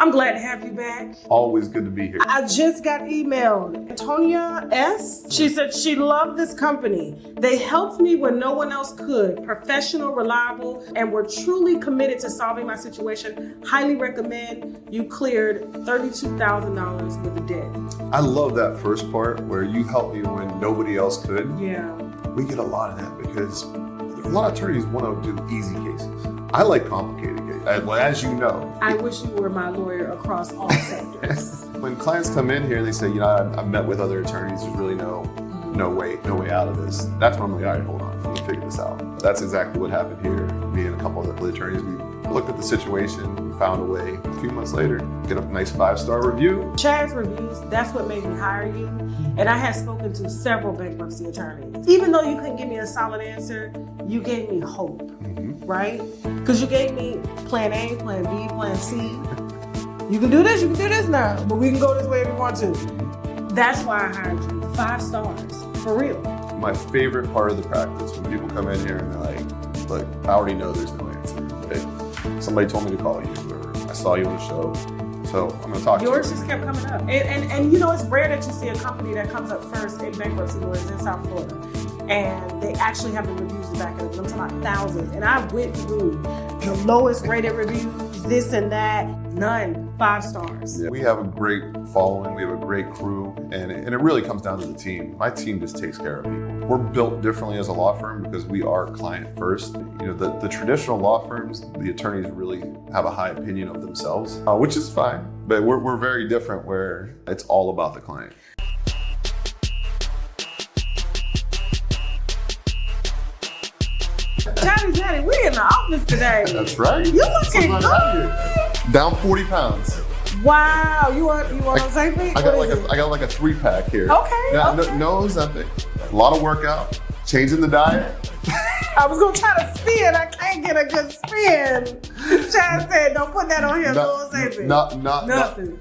I'm glad to have you back. Always good to be here. I just got emailed. Antonia S. She said she loved this company. They helped me when no one else could. Professional, reliable, and were truly committed to solving my situation. Highly recommend. You cleared $32,000 with the debt. I love that first part where you helped me when nobody else could. Yeah. We get a lot of that because a lot of attorneys want to do easy cases. I like complicated cases. As you know. I wish you were my lawyer across all sectors. When clients come in here and they say, I've met with other attorneys, there's really no way out of this. That's when I'm like, all right, hold on, I'm gonna figure this out. That's exactly what happened here. Me and a couple of the attorneys, we looked at the situation, we found a way. A few months later, get a nice 5-star review. Chad's reviews, that's what made me hire you. And I had spoken to several bankruptcy attorneys. Even though you couldn't give me a solid answer, you gave me hope, right? Because you gave me plan A, plan B, plan C. You can do this now, but we can go this way if we want to. That's why I hired you. 5 stars, for real. My favorite part of the practice, when people come in here and they're like, look, I already know there's no answer. Okay? Somebody told me to call you, or I saw you on the show. So I'm gonna talk to you. Yours just kept coming up. And you know, it's rare that you see a company that comes up first in bankruptcy lawyers in South Florida. And they actually have the reviews to back it up. I'm talking about thousands. And I went through the lowest rated reviews, this and that, none, 5 stars. Yeah, we have a great following, we have a great crew, and it really comes down to the team. My team just takes care of people. We're built differently as a law firm because we are client first. The traditional law firms, the attorneys really have a high opinion of themselves, which is fine, but we're very different where it's all about the client. Daddy, we in the office today. That's right. You looking good. Down 40 pounds. Wow, you want on the same thing? I got like a 3-pack here. Okay. Yeah, okay. No Ozempic. A lot of workout. Changing the diet. I was gonna try to spin. I can't get a good spin. Chad said, "Don't put that on here."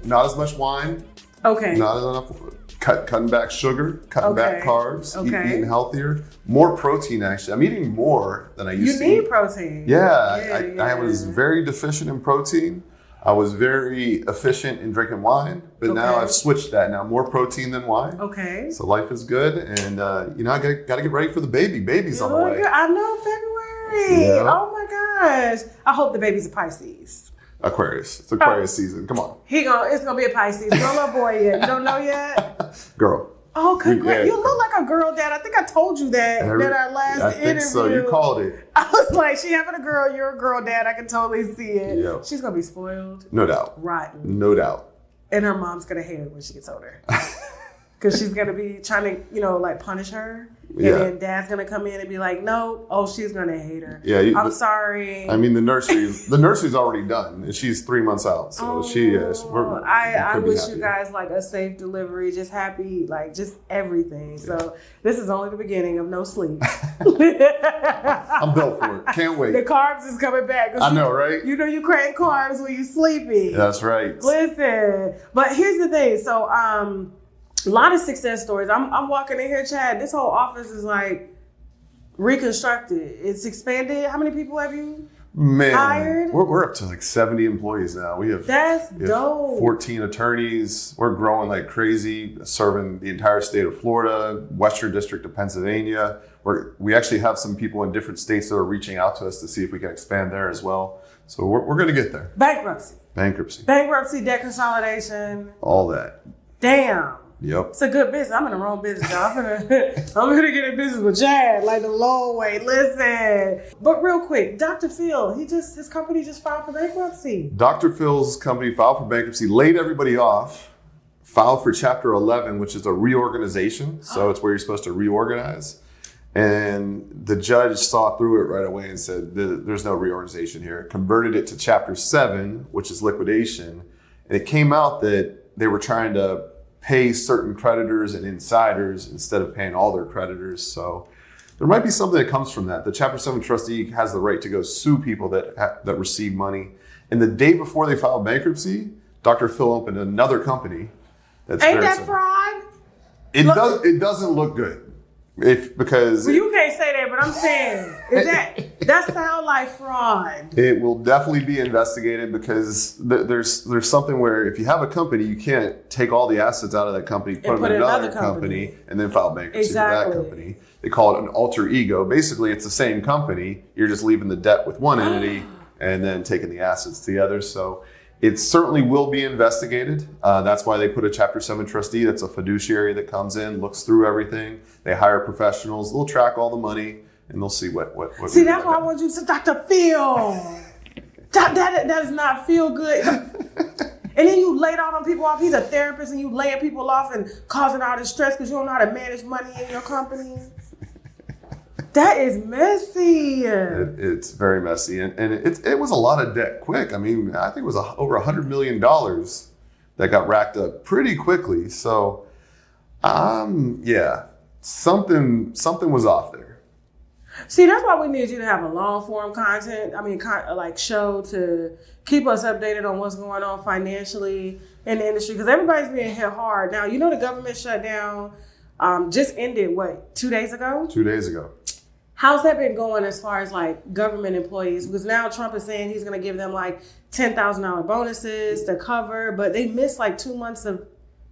Not as much wine. Okay. Not enough. Cutting back sugar, cutting back carbs, eating healthier, more protein actually. I'm eating more than I used to. You need protein. Yeah, I was very deficient in protein. I was very efficient in drinking wine, but now I've switched that. Now more protein than wine. Okay. So life is good, and I got to get ready for the baby. Baby's on the way. I know, February. Yeah. Oh my gosh. I hope the baby's a Pisces. Aquarius. It's Aquarius season. Come on. It's gonna be a Pisces. You don't know boy yet. You don't know yet? Girl. Oh, congrats. You look like a girl, Dad. I think I told you that at our last interview. I think so. You called it. I was like, she having a girl, you're a girl, Dad. I can totally see it. Yep. She's gonna be spoiled. No doubt. Rotten. No doubt. And her mom's gonna hate her when she gets older. Because she's gonna be trying to, punish her. And then Dad's gonna come in and be like, no, she's gonna hate her. Yeah, I'm sorry. I mean, the nursery's already done, and she's 3 months out, so she is. I wish you guys a safe delivery, just happy, just everything. Yeah. So this is only the beginning of no sleep. I'm built for it. Can't wait. The carbs is coming back. I know, right? You know you crave carbs when you sleepy. That's right. Listen, but here's the thing. So a lot of success stories. I'm walking in here, Chad. This whole office is reconstructed. It's expanded. How many people have you hired? We're up to 70 employees now. That's dope. 14 attorneys. We're growing like crazy, serving the entire state of Florida, Western District of Pennsylvania. We actually have some people in different states that are reaching out to us to see if we can expand there as well. So we're going to get there. Bankruptcy, debt consolidation. All that. Damn. Yep. It's a good business. I'm in the wrong business, y'all. I'm gonna get in business with Chad, the long way. Listen. But real quick, Dr. Phil, his company just filed for bankruptcy. Dr. Phil's company filed for bankruptcy, laid everybody off, filed for Chapter 11, which is a reorganization. So it's where you're supposed to reorganize. And the judge saw through it right away and said, there's no reorganization here. Converted it to Chapter 7, which is liquidation. And it came out that they were trying to pay certain creditors and insiders instead of paying all their creditors. So there might be something that comes from that. The Chapter 7 trustee has the right to go sue people that receive money. And the day before they filed bankruptcy, Dr. Phil opened another company. Ain't that fraud? It doesn't look good. Because well, you can't say that, but I'm saying that sound like fraud. it will definitely be investigated because there's something where if you have a company, you can't take all the assets out of that company, put them in another company, and then file bankruptcy for that company. They call it an alter ego. Basically, it's the same company. You're just leaving the debt with one entity and then taking the assets to the other. So it certainly will be investigated. That's why they put a Chapter 7 trustee. That's a fiduciary that comes in, looks through everything. They hire professionals. They'll track all the money, and they'll see what. See, that's why I want you to Dr. Phil. That does not feel good. And then you laid all them people off. He's a therapist, and you laying people off and causing all this stress because you don't know how to manage money in your company. That is messy. It's very messy, and it was a lot of debt quick. I mean, I think it was over $100 million that got racked up pretty quickly. So, yeah, something was off there. See, that's why we need you to have a long form content. I mean, like show to keep us updated on what's going on financially in the industry because everybody's being hit hard. Now, you know the government shutdown just ended, 2 days ago? 2 days ago. How's that been going as far as like government employees? Because now Trump is saying he's going to give them like $10,000 bonuses to cover, but they missed like 2 months of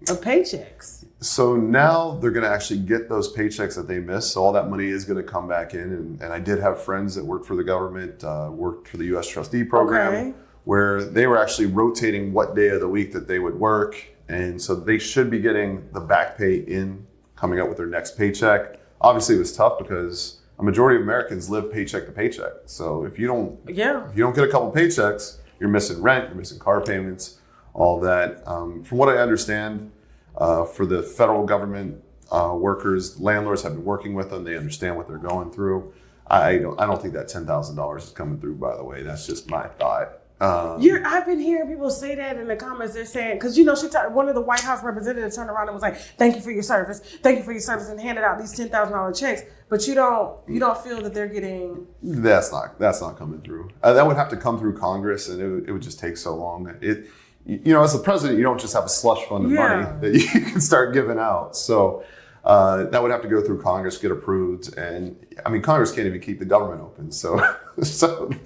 paychecks. So now they're going to actually get those paychecks that they missed. So all that money is going to come back in. And I did have friends that worked for the government, worked for the U.S. trustee program, where they were actually rotating what day of the week that they would work. And so they should be getting the back pay in, coming up with their next paycheck. Obviously, it was tough because a majority of Americans live paycheck to paycheck. So if you don't get a couple paychecks, you're missing rent, you're missing car payments, all that. From what I understand, for the federal government workers, landlords have been working with them. They understand what they're going through. I don't think that $10,000 is coming through. By the way, that's just my thought. I've been hearing people say that in the comments. They're saying, because one of the White House representatives turned around and was like, "Thank you for your service, thank you for your service," and handed out these $10,000 checks. But you don't feel that they're getting. That's not coming through. That would have to come through Congress, and it would just take so long. As the president, you don't just have a slush fund of money that you can start giving out. So that would have to go through Congress, get approved, and I mean, Congress can't even keep the government open. So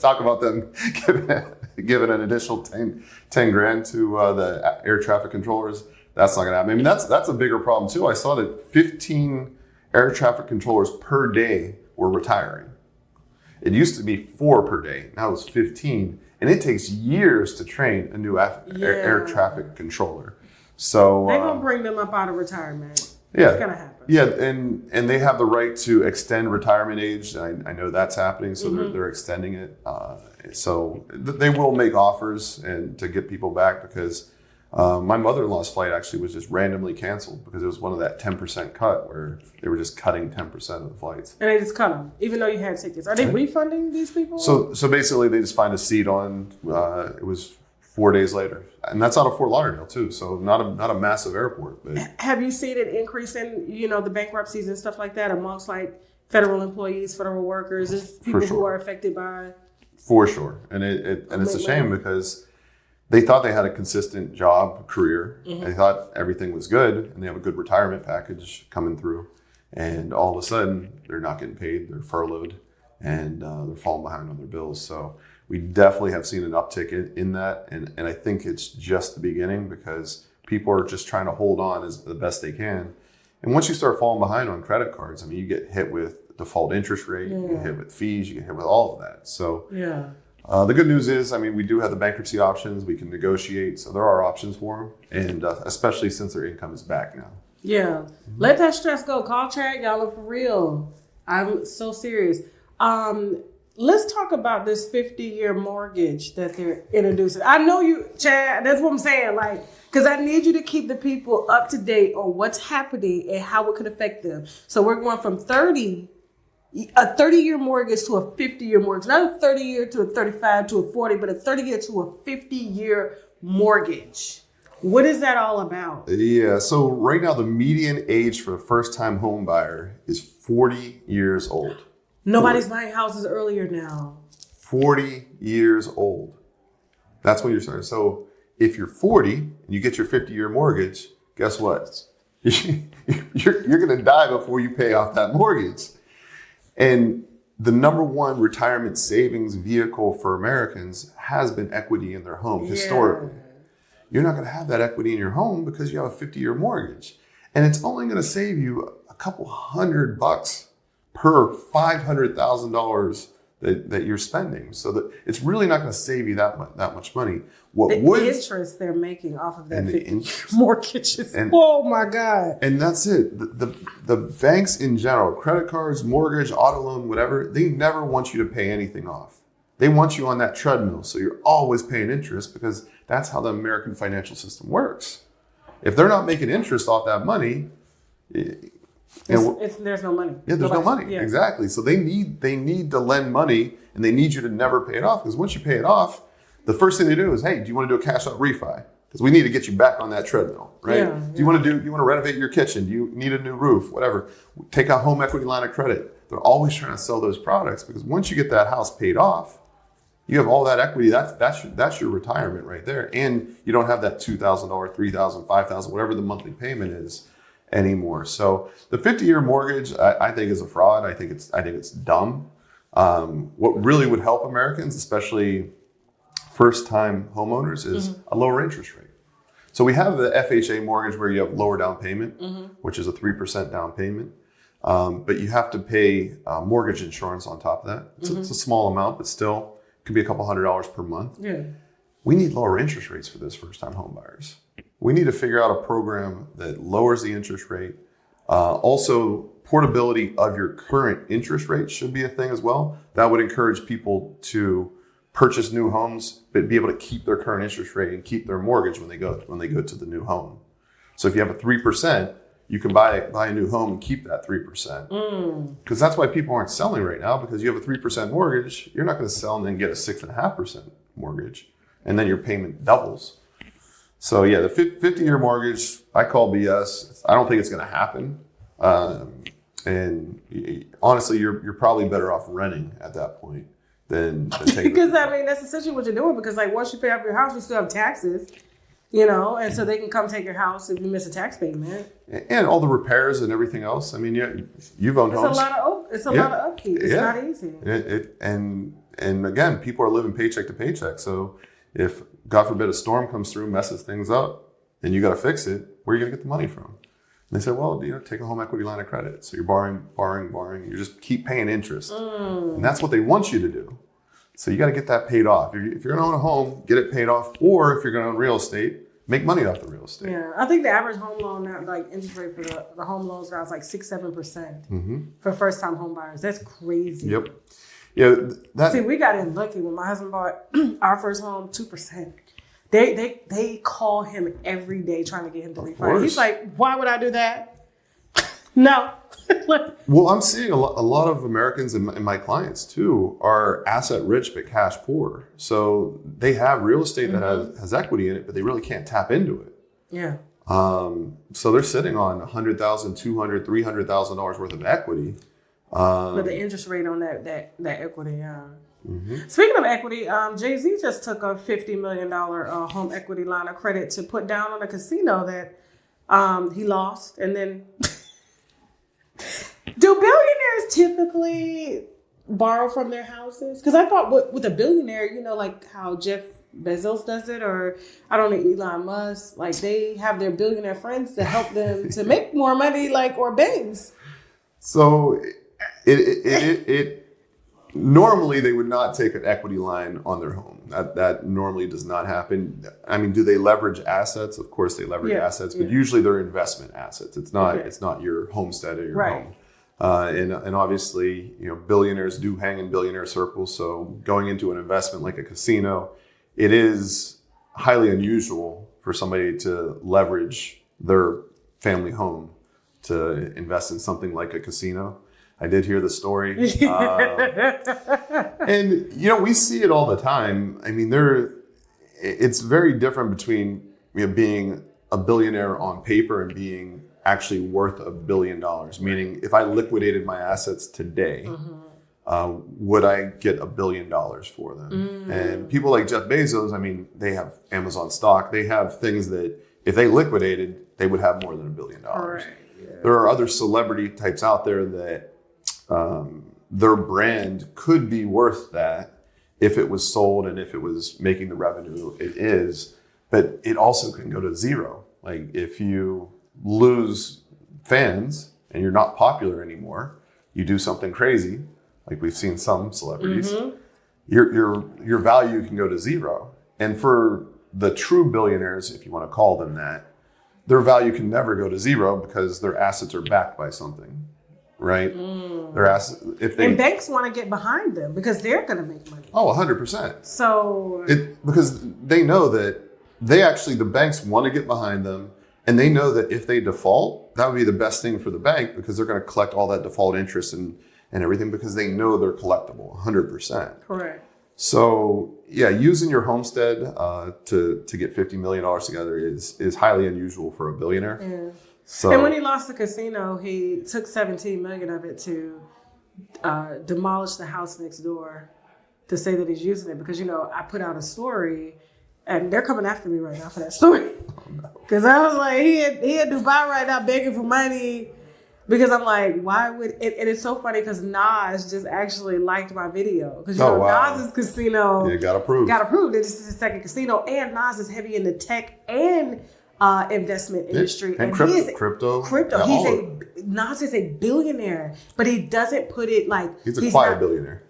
talk about them giving an additional 10 grand to the air traffic controllers. That's not going to happen. I mean, that's a bigger problem too. I saw that 15 air traffic controllers per day were retiring. It used to be 4 per day. Now it's 15. And it takes years to train a new air traffic controller. So they're going to bring them up out of retirement. Yeah. It's going to happen. Yeah, and they have the right to extend retirement age. I know that's happening, so they're extending it. So they will make offers and to get people back because my mother-in-law's flight actually was just randomly canceled because it was one of that 10% cut where they were just cutting 10% of the flights. And they just cut them, even though you had tickets. Are they refunding these people? So basically they just find a seat on, it was 4 days later. And that's out of Fort Lauderdale too, so not a massive airport. But have you seen an increase in, the bankruptcies and stuff like that amongst like federal employees, federal workers, people who are affected by? For sure. And it's a shame because they thought they had a consistent job, career. They thought everything was good and they have a good retirement package coming through. And all of a sudden they're not getting paid, they're furloughed, and they're falling behind on their bills. So we definitely have seen an uptick in that. And I think it's just the beginning because people are just trying to hold on as the best they can. And once you start falling behind on credit cards, I mean, you get hit with default interest rate, you get hit with fees, you get hit with all of that. So the good news is, I mean, we do have the bankruptcy options. We can negotiate. So there are options for them. And especially since their income is back now. Yeah. Let that stress go. Call Chad. Y'all are for real. I'm so serious. Let's talk about this 50-year mortgage that they're introducing. I know you, Chad, that's what I'm saying. Like, because I need you to keep the people up to date on what's happening and how it could affect them. So we're going from a 30-year mortgage to a 50-year mortgage. Not a 30-year to a 35 to a 40, but a 30-year to a 50-year mortgage. What is that all about? Yeah, so right now the median age for a first-time home buyer is 40 years old. Nobody's buying houses earlier now. 40 years old. That's when you're starting. So if you're 40 and you get your 50-year mortgage, guess what? you're going to die before you pay off that mortgage. And the number one retirement savings vehicle for Americans has been equity in their home historically. You're not going to have that equity in your home because you have a 50-year mortgage. And it's only going to save you a couple $100 per $500,000 that you're spending. So that it's really not going to save you that much money. The interest they're making off of that 50 mortgages. Oh my God. And that's it. The banks in general, credit cards, mortgage, auto loan, whatever, they never want you to pay anything off. They want you on that treadmill. So you're always paying interest because that's how the American financial system works. If they're not making interest off that money, there's no money. Yeah, there's no money. Yeah. Exactly. So they need to lend money, and they need you to never pay it off, because once you pay it off, the first thing they do is, hey, do you want to do a cash out refi? Because we need to get you back on that treadmill, right? Yeah, do you want to renovate your kitchen? Do you need a new roof? Whatever. Take a home equity line of credit. They're always trying to sell those products, because once you get that house paid off, you have all that equity. That's your retirement right there, and you don't have that $2,000, $3,000, $5,000, whatever the monthly payment is anymore. So the 50-year mortgage, I think, is a fraud. I think it's dumb. What really would help Americans, especially first-time homeowners, is a lower interest rate. So we have the FHA mortgage where you have lower down payment, which is a 3% down payment. But you have to pay mortgage insurance on top of that. It's a small amount, but still it could be a couple $100 per month. Yeah. We need lower interest rates for those first-time home buyers. We need to figure out a program that lowers the interest rate. Also, portability of your current interest rate should be a thing as well. That would encourage people to purchase new homes, but be able to keep their current interest rate and keep their mortgage when they go to the new home. So if you have a 3%, you can buy a new home and keep that 3%. Because that's why people aren't selling right now, because you have a 3% mortgage. You're not going to sell and then get a 6.5% mortgage, and then your payment doubles. So yeah, the 50-year mortgage, I call BS. I don't think it's going to happen. And honestly, you're probably better off renting at that point than taking. Because that's essentially what you're doing. Because once you pay off your house, you still have taxes, and so they can come take your house if you miss a tax payment. And all the repairs and everything else. You've owned homes. It's a lot of upkeep. It's not easy. And again, people are living paycheck to paycheck. So if, God forbid, a storm comes through, messes things up, and you got to fix it, where are you going to get the money from? And they said, well, take a home equity line of credit. So you're borrowing. You just keep paying interest. And that's what they want you to do. So you got to get that paid off. If you're going to own a home, get it paid off. Or if you're going to own real estate, make money off the real estate. Yeah, I think the average home loan now, interest rate for the home loans now is 6-7% for first-time home buyers. That's crazy. Yep. Yeah. See, we got in lucky when my husband bought our first home, 2%. They call him every day trying to get him to refinance. He's like, why would I do that? No. Well, I'm seeing a lot of Americans and my clients too are asset rich but cash poor. So they have real estate that has equity in it, but they really can't tap into it. Yeah. So they're sitting on $100,000, $200,000, $300,000 worth of equity. But the interest rate on that equity, yeah. Speaking of equity, Jay-Z just took a $50 million home equity line of credit to put down on a casino that he lost. And then, do billionaires typically borrow from their houses? Because I thought with a billionaire, like how Jeff Bezos does it, or I don't know, Elon Musk, they have their billionaire friends to help them to make more money, or banks. So it normally they would not take an equity line on their home. That normally does not happen. Do they leverage assets? Of course they leverage assets, but usually they're investment assets. It's not your homestead or your home. And obviously, billionaires do hang in billionaire circles. So going into an investment like a casino, it is highly unusual for somebody to leverage their family home to invest in something like a casino. I did hear the story. And, we see it all the time. It's very different between being a billionaire on paper and being actually worth $1 billion. Meaning, if I liquidated my assets today, would I get $1 billion for them? And people like Jeff Bezos, they have Amazon stock. They have things that if they liquidated, they would have more than $1 billion. Right. Yeah. There are other celebrity types out there that their brand could be worth that if it was sold and if it was making the revenue it is, but it also can go to zero. Like if you lose fans and you're not popular anymore, you do something crazy, like we've seen some celebrities, your value can go to zero. And for the true billionaires, if you want to call them that, their value can never go to zero because their assets are backed by something, right? Their assets, and banks want to get behind them because they're going to make money. Oh, 100%. So because they know that the banks want to get behind them, and they know that if they default, that would be the best thing for the bank because they're going to collect all that default interest and everything because they know they're collectible, 100%. Correct. So yeah, using your homestead to get $50 million together is highly unusual for a billionaire. Yeah. So, and when he lost the casino, he took $17 million of it to demolish the house next door to say that he's using it because I put out a story. And they're coming after me right now for that story. Because I was like, he in Dubai right now begging for money. Because I'm like, why would... And it's so funny because Nas just actually liked my video. Because, Nas's casino... Yeah, got approved. That this is his second casino. And Nas is heavy in the tech and investment industry. And crypto. Nas is a billionaire. But he doesn't put it like... He's a quiet billionaire.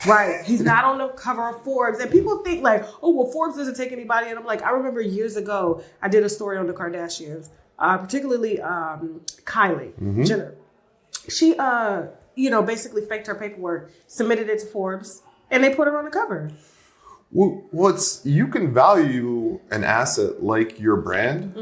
Right. He's not on the cover of Forbes. And people think like, oh, well, Forbes doesn't take anybody. And I'm like, I remember years ago, I did a story on the Kardashians, particularly Kylie Jenner. She, basically faked her paperwork, submitted it to Forbes, and they put her on the cover. Well, you can value an asset like your brand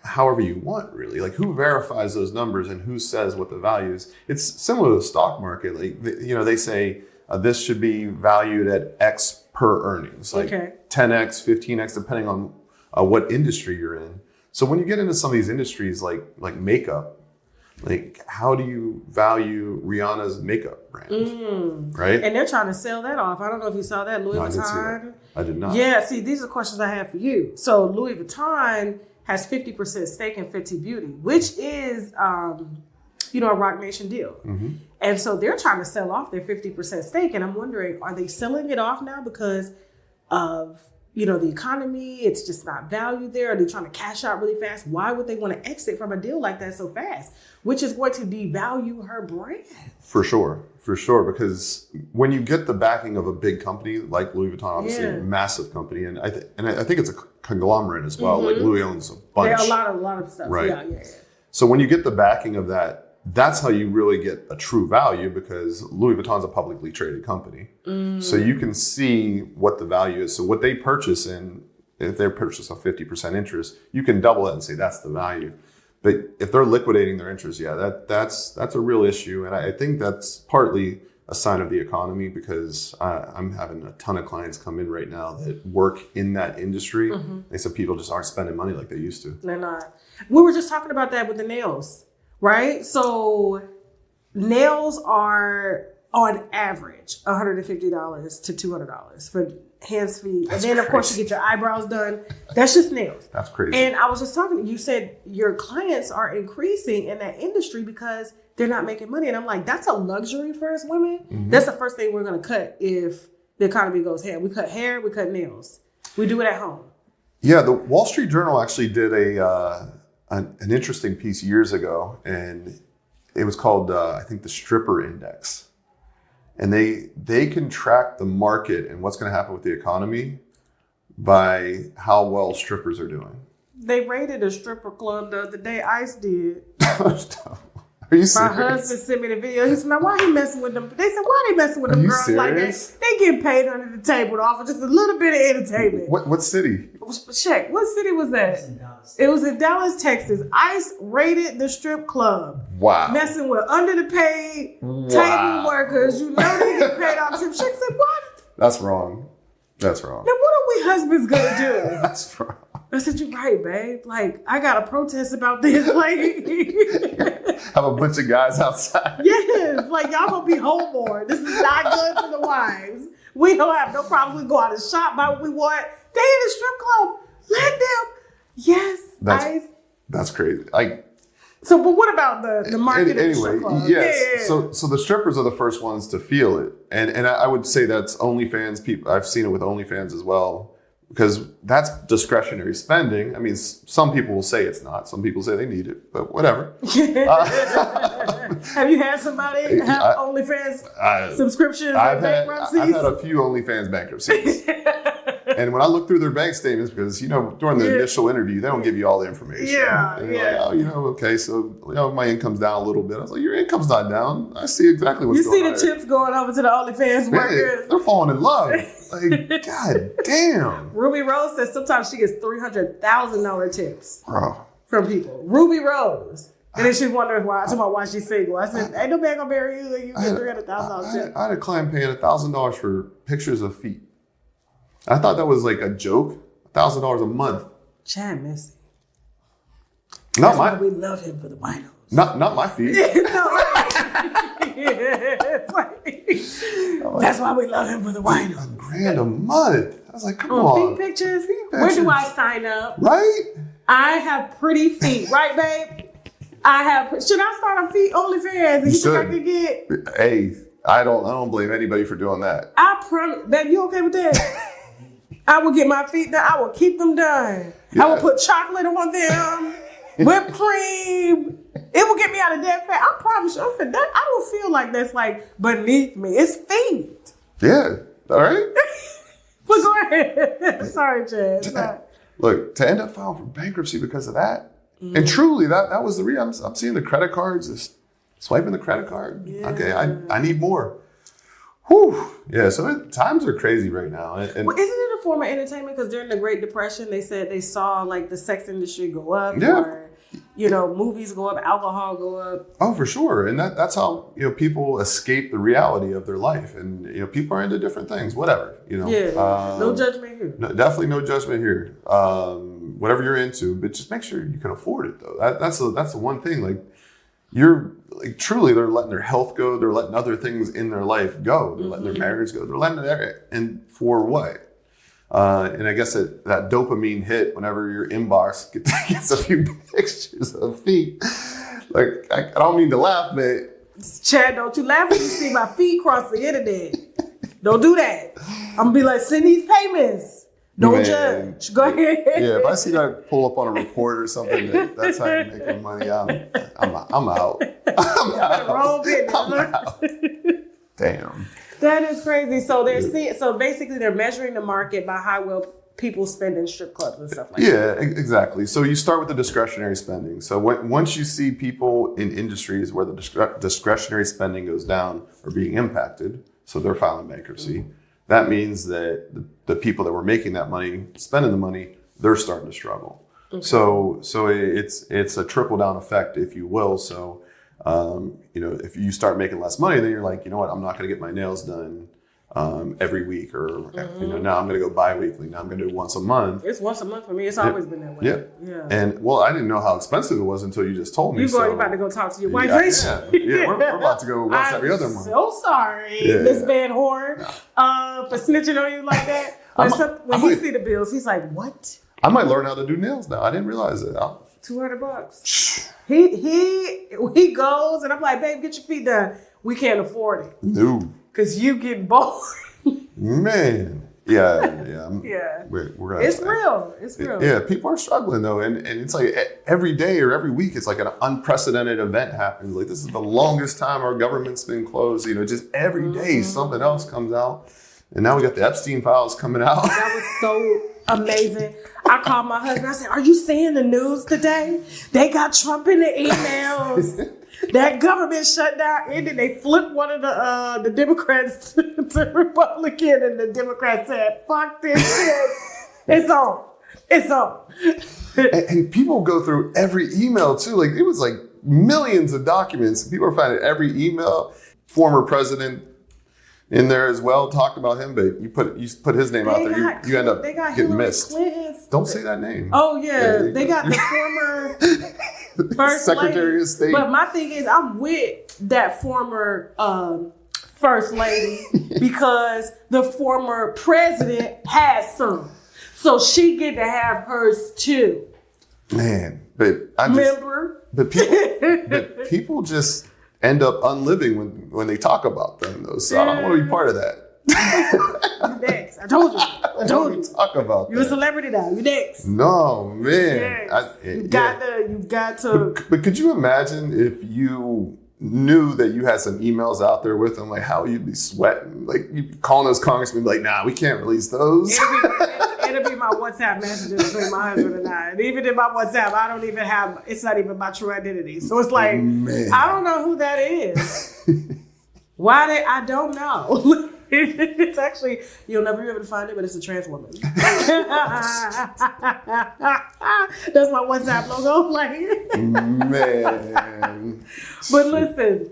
however you want, really. Like who verifies those numbers and who says what the value is? It's similar to the stock market. Like, they say, this should be valued at X per earnings, like 10X, 15X, depending on what industry you're in. So when you get into some of these industries like makeup, like how do you value Rihanna's makeup brand, right? And they're trying to sell that off. I don't know if you saw that, Louis Vuitton. I didn't see that. I did not. Yeah, see, these are questions I have for you. So Louis Vuitton has 50% stake in Fenty Beauty, which is... a Roc Nation deal. And so they're trying to sell off their 50% stake. And I'm wondering, are they selling it off now because of, the economy? It's just not valued there. Are they trying to cash out really fast? Why would they want to exit from a deal like that so fast? Which is going to devalue her brand. For sure. Because when you get the backing of a big company like Louis Vuitton, obviously a massive company, and I think it's a conglomerate as well. Like Louis owns a bunch. Yeah, a lot of stuff. Right. Yeah. So when you get the backing of that, that's how you really get a true value because Louis Vuitton's a publicly traded company. So you can see what the value is. So what they purchase if they purchase a 50% interest, you can double that and say that's the value. But if they're liquidating their interest, that's a real issue. And I think that's partly a sign of the economy because I'm having a ton of clients come in right now that work in that industry. They said people just aren't spending money like they used to. They're not. We were just talking about that with the nails. Right? So nails are on average $150 to $200 for hands, feet. And then, of course, you get your eyebrows done. That's just nails. That's crazy. And I was just talking, you said your clients are increasing in that industry because they're not making money. And I'm like, that's a luxury for us women. That's the first thing we're going to cut if the economy goes hair. We cut hair, we cut nails. We do it at home. Yeah, the Wall Street Journal actually did an interesting piece years ago, and it was called, I think, the Stripper Index. And they can track the market and what's going to happen with the economy by how well strippers are doing. They raided a stripper club the other day. ICE did. Are you serious? My husband sent me the video. He said, now why he messing with them? They said, why they messing with them girls like that? They get paid under the table to offer just a little bit of entertainment. What city? Check. What city was that? It was in Dallas, Texas. ICE raided the strip club. Wow. Messing with under the paid table workers. You know they get paid off tip. She said, what? That's wrong. Now what are we husbands gonna do? That's wrong. I said, you're right, babe. Like, I got to protest about this. Like, have a bunch of guys outside. Yes. Like, y'all going to be home more. This is not good for the wives. We don't have no problems. We go out and shop, buy what we want. They in the strip club. Let them. Yes. That's crazy. So, but what about the market? Anyway, yes. So the strippers are the first ones to feel it, and I would say that's OnlyFans people. I've seen it with OnlyFans as well, because that's discretionary spending. I mean, some people will say it's not. Some people say they need it, but whatever. Have you had somebody have OnlyFans subscription bankruptcies? I've had a few OnlyFans bankruptcies. And when I look through their bank statements, because, during the initial interview, they don't give you all the information. Yeah. And they're like, okay, so, my income's down a little bit. I was like, your income's not down. I see exactly what's going on. You see the tips going over to the OnlyFans workers. They're falling in love. God damn. Ruby Rose says sometimes she gets $300,000 tips from people. Ruby Rose. And then she wonders why. Talking about why she's single. I said, ain't no man gonna marry you. You get $300,000 tips. I had a client paying $1,000 for pictures of feet. I thought that was like a joke. $1,000 a month. Chad Missy. That's why we love him for the vinyls. Not my feet. That's why we love him for the vinyls. $1,000 a month. I was like, come on. Feet pictures? Where do I sign up? Right? I have pretty feet, right, babe? Should I start a feet OnlyFans? And you think I could get? Hey, I don't blame anybody for doing that. I promise, babe. You okay with that? I will get my feet done. I will keep them done. Yeah. I will put chocolate on them, whipped cream. It will get me out of debt fast. I promise you. I don't feel like that's like beneath me. It's feet. Yeah. All right. But go ahead. Sorry, Chad. Look, to end up filing for bankruptcy because of that, and truly that was the reason. I'm seeing the credit cards, just swiping the credit card. Yeah. Okay, I need more. Whew. Yeah, so times are crazy right now. And isn't it a form of entertainment? Because during the Great Depression, they said they saw like the sex industry go up. Yeah. Or, movies go up, alcohol go up. Oh, for sure. And that's how, people escape the reality of their life. And, people are into different things, whatever, Yeah. No judgment here. No, definitely no judgment here. Whatever you're into, but just make sure you can afford it, though. That's the one thing. Like, truly, they're letting their health go. They're letting other things in their life go. They're letting their marriage go. They're letting it, and for what? And I guess that dopamine hit whenever your inbox gets a few pictures of feet. Like, I don't mean to laugh, but Chad, don't you laugh when you see my feet cross the internet. Don't do that. I'm gonna be like, send these payments. Don't judge. Go ahead. Yeah, if I see that pull up on a report or something, that's how you're making money. I'm out. I'm out. Damn. That is crazy. So so basically they're measuring the market by how well people spend in strip clubs and stuff like that. Yeah, exactly. So you start with the discretionary spending. So once you see people in industries where the discretionary spending goes down or being impacted, so they're filing bankruptcy. That means that the people that were making that money, spending the money, they're starting to struggle. Okay. So it's a trickle down effect, if you will. So, if you start making less money, then you're like, you know what, I'm not going to get my nails done every week, or now I'm going to go bi-weekly. Now I'm going to do once a month. It's once a month for me. It's always been that way. Yeah. And I didn't know how expensive it was until you just told me. You're about to go talk to your wife. Yeah, we're about to go once every other month. So sorry, Miss Van Horn, for snitching on you like that. When he see the bills, he's like, "What?" I might learn how to do nails now. I didn't realize it. $200. He goes, and I'm like, "Babe, get your feet done. We can't afford it." No. Because you get bored. Man. Yeah. We're gonna It's real. It's real. Yeah, people are struggling though. And it's like every day or every week, it's like an unprecedented event happens. Like, this is the longest time our government's been closed. Just every day something else comes out. And now we got the Epstein files coming out. That was so amazing. I called my husband. I said, "Are you seeing the news today? They got Trump in the emails. That government shutdown ended. They flipped one of the Democrats to Republican, and the Democrats said, 'Fuck this shit. It's on. It's on.'" And people go through every email too. Like, it was like millions of documents. People are finding every email. Former president in there as well, talked about him, but you put his name out there, you end up getting Hillary missed. Clinton's. Don't say that name. Oh yeah, they got the former first Secretary of State. But my thing is, I'm with that former first lady because the former president has some, so she get to have hers too. Man, but people just end up unliving when they talk about them, though. So I don't want to be part of that. You next. I told you. I told you. Talk about you a celebrity now. You next. No, man. Yes. You got to. But could you imagine if you knew that you had some emails out there with them, like how you'd be sweating, like you'd be calling those congressmen, like, nah, we can't release those. It'll be my WhatsApp messages between my husband and I. And even in my WhatsApp, I don't even have, it's not even my true identity. So it's like, man. I don't know who that is. I don't know. It's actually, you'll never be able to find it, but it's a trans woman. That's my WhatsApp logo. Like, man. But listen,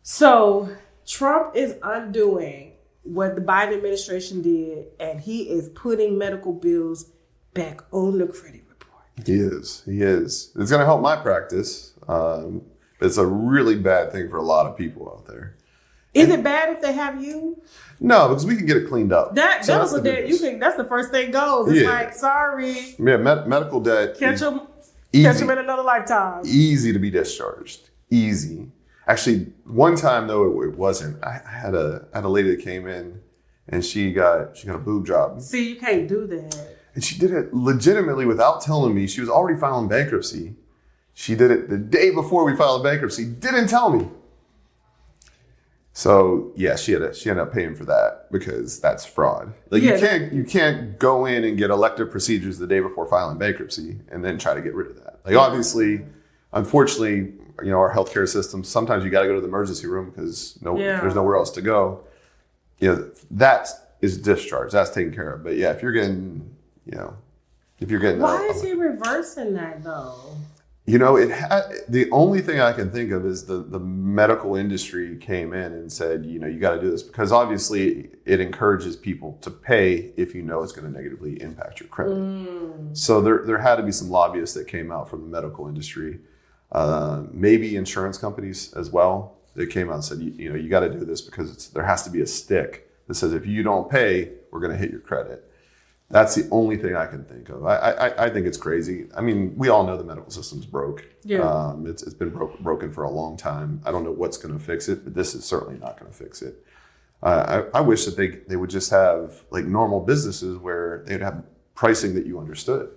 so Trump is undoing what the Biden administration did, and he is putting medical bills back on the credit report. He is. It's going to help my practice. It's a really bad thing for a lot of people out there. Is it bad if they have you? No, because we can get it cleaned up. That's the first thing goes. It's like, sorry. Yeah, medical debt. Catch them in another lifetime. Easy to be discharged. Easy. Actually, one time though it wasn't. I had a lady that came in and she got a boob job. See, you can't do that. And she did it legitimately without telling me. She was already filing bankruptcy. She did it the day before we filed bankruptcy. Didn't tell me. So yeah, she ended up paying for that because that's fraud. Like you can't go in and get elective procedures the day before filing bankruptcy and then try to get rid of that. Like obviously, unfortunately, our healthcare system, sometimes you got to go to the emergency room because there's nowhere else to go. That is discharge. That's taken care of. But yeah, if you're getting, why is he reversing that though? The only thing I can think of is the medical industry came in and said, you got to do this because obviously it encourages people to pay if it's going to negatively impact your credit. So there had to be some lobbyists that came out from the medical industry, maybe insurance companies as well. They came out and said, you got to do this because there has to be a stick that says if you don't pay, we're going to hit your credit. That's the only thing I can think of. I think it's crazy. I mean, we all know the medical system's broke. Yeah. It's been broken for a long time. I don't know what's going to fix it, but this is certainly not going to fix it. I wish that they would just have like normal businesses where they'd have pricing that you understood.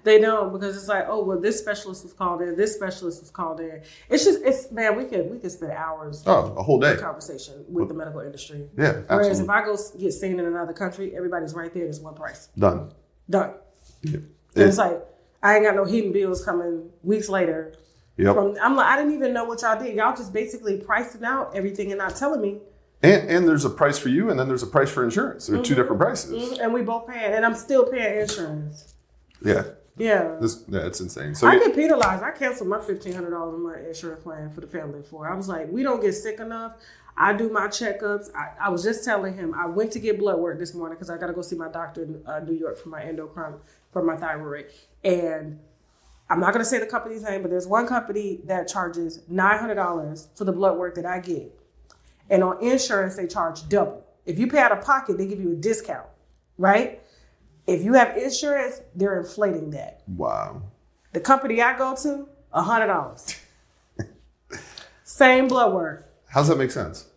They don't, because it's like, oh, well, this specialist was called in, this specialist was called in. Man, we could spend hours. Oh, a whole day. Conversation with the medical industry. Yeah, absolutely. Whereas if I go get seen in another country, everybody's right there. It's one price. Done. Yeah. And it's like, I ain't got no hidden bills coming weeks later. Yep. I'm like, I didn't even know what y'all did. Y'all just basically pricing out everything and not telling me. And there's a price for you, and then there's a price for insurance. There are two different prices. And we both paying, and I'm still paying insurance. Yeah. Yeah. It's insane. So I get penalized. I canceled my $1,500 on my insurance plan for the family of four. I was like, we don't get sick enough. I do my checkups. I was just telling him, I went to get blood work this morning because I got to go see my doctor in New York for my endocrine, for my thyroid. And I'm not going to say the company's name, but there's one company that charges $900 for the blood work that I get. And on insurance, they charge double. If you pay out of pocket, they give you a discount, right? If you have insurance, they're inflating that. Wow. The company I go to, $100. Same blood work. How's that make sense?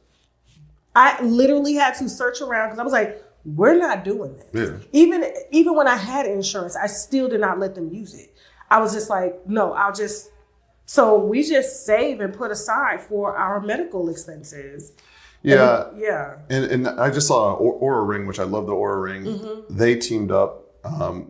I literally had to search around because I was like, we're not doing this. Yeah. Even when I had insurance, I still did not let them use it. I was just like, no, so we just save and put aside for our medical expenses. Yeah. Yeah. And I just saw Oura Ring, which I love the Oura Ring. Mm-hmm. They teamed up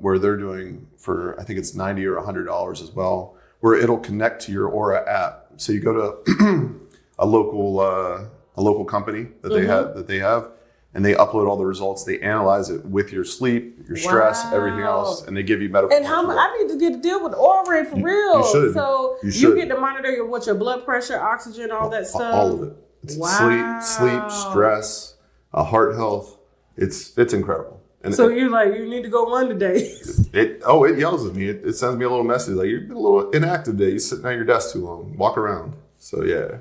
where they're doing for, I think it's $90 or $100 as well, where it'll connect to your Oura app. So you go to a local company that they have, and they upload all the results. They analyze it with your sleep, your stress, everything else, and they give you medical. And I need to get a deal with Oura Ring for real. You should. So you get to monitor your blood pressure, oxygen, all that stuff. All of it. It's sleep, stress, heart health. It's incredible. And so you need to go run today. It yells at me. It sends me a little message like, you've been a little inactive today. You're sitting at your desk too long. Walk around. So yeah.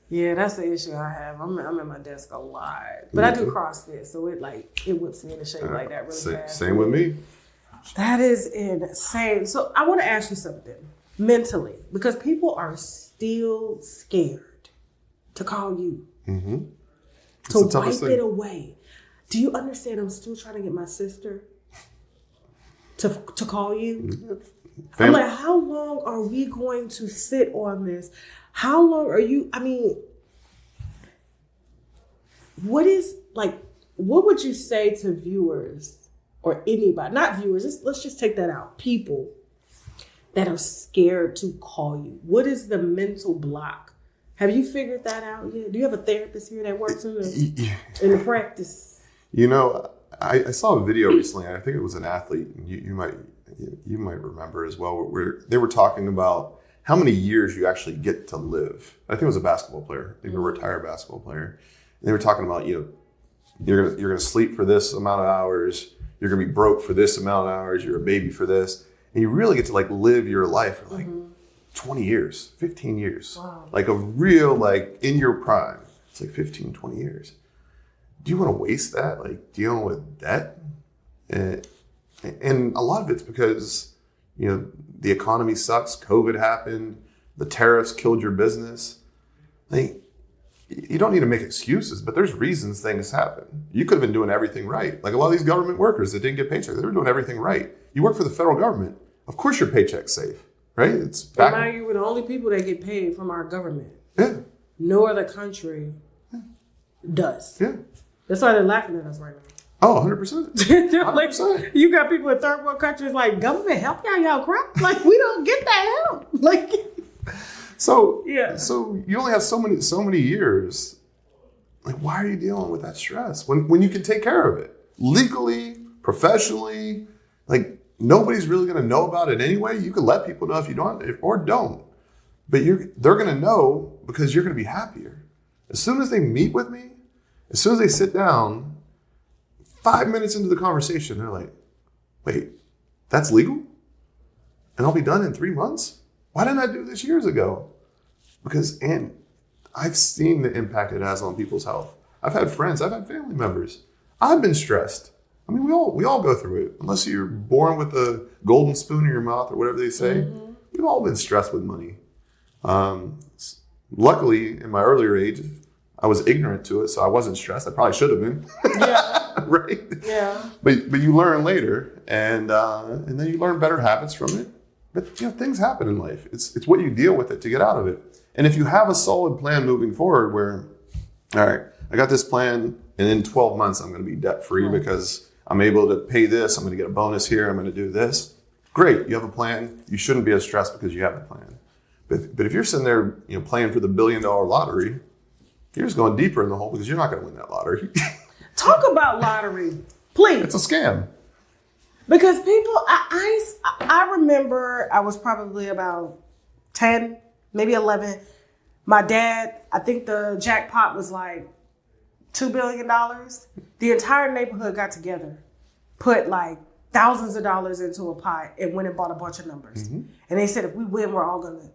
Yeah, that's the issue I have. I'm at my desk a lot, but I do CrossFit, so it whips me into shape like that really fast. Same with me. That is insane. So I want to ask you something mentally, because people are still scared to call you, to wipe it away. Do you understand? I'm still trying to get my sister to call you. I'm like, how long are we going to sit on this? How long are you? I mean, what would you say to viewers or anybody, not viewers, let's just take that out, people that are scared to call you? What is the mental block? Have you figured that out yet? Do you have a therapist here that works in the practice? You know, I saw a video recently, I think it was an athlete, and you might remember as well, where they were talking about how many years you actually get to live. I think it was a basketball player, maybe a retired basketball player. And they were talking about, you're gonna sleep for this amount of hours, you're gonna be broke for this amount of hours, you're a baby for this. And you really get to live your life for 20 years, 15 years. Wow. Like a real, in your prime. It's 15, 20 years. Do you want to waste that dealing with debt? And a lot of it's because, the economy sucks, COVID happened, the tariffs killed your business. You don't need to make excuses, but there's reasons things happen. You could have been doing everything right. Like a lot of these government workers that didn't get paychecks, they were doing everything right. You work for the federal government, of course your paycheck's safe, right? It's back. Remind you, we're the only people that get paid from our government. Yeah. No other country does. Yeah. That's why they're laughing at us right now. Oh, 100%. 100%. You got people in third world countries government help y'all crap. We don't get that help. So yeah. So you only have so many years. Why are you dealing with that stress when you can take care of it legally, professionally? Nobody's really going to know about it anyway. You can let people know if you don't or don't, but they're going to know because you're going to be happier. As soon as they meet with me, as soon as they sit down, 5 minutes into the conversation, they're like, "Wait, that's legal, and I'll be done in 3 months." Why didn't I do this years ago? Because I've seen the impact it has on people's health. I've had friends, I've had family members. I've been stressed. I mean, we all go through it. Unless you're born with a golden spoon in your mouth or whatever they say. We've all been stressed with money. Luckily, in my earlier age, I was ignorant to it, so I wasn't stressed. I probably should have been. Yeah. Right? Yeah. But you learn later, and then you learn better habits from it. But things happen in life. It's what you deal with it to get out of it. And if you have a solid plan moving forward where, all right, I got this plan and in 12 months I'm going to be debt free because I'm able to pay this, I'm going to get a bonus here, I'm going to do this. Great, you have a plan. You shouldn't be as stressed because you have a plan. But if you're sitting there, playing for the $1 billion lottery, you're just going deeper in the hole because you're not going to win that lottery. Talk about lottery, please. It's a scam. Because people, I remember I was probably about 10, maybe 11. My dad, I think the jackpot was $2 billion. The entire neighborhood got together, put thousands of dollars into a pot and went and bought a bunch of numbers. And they said, if we win, we're all going to.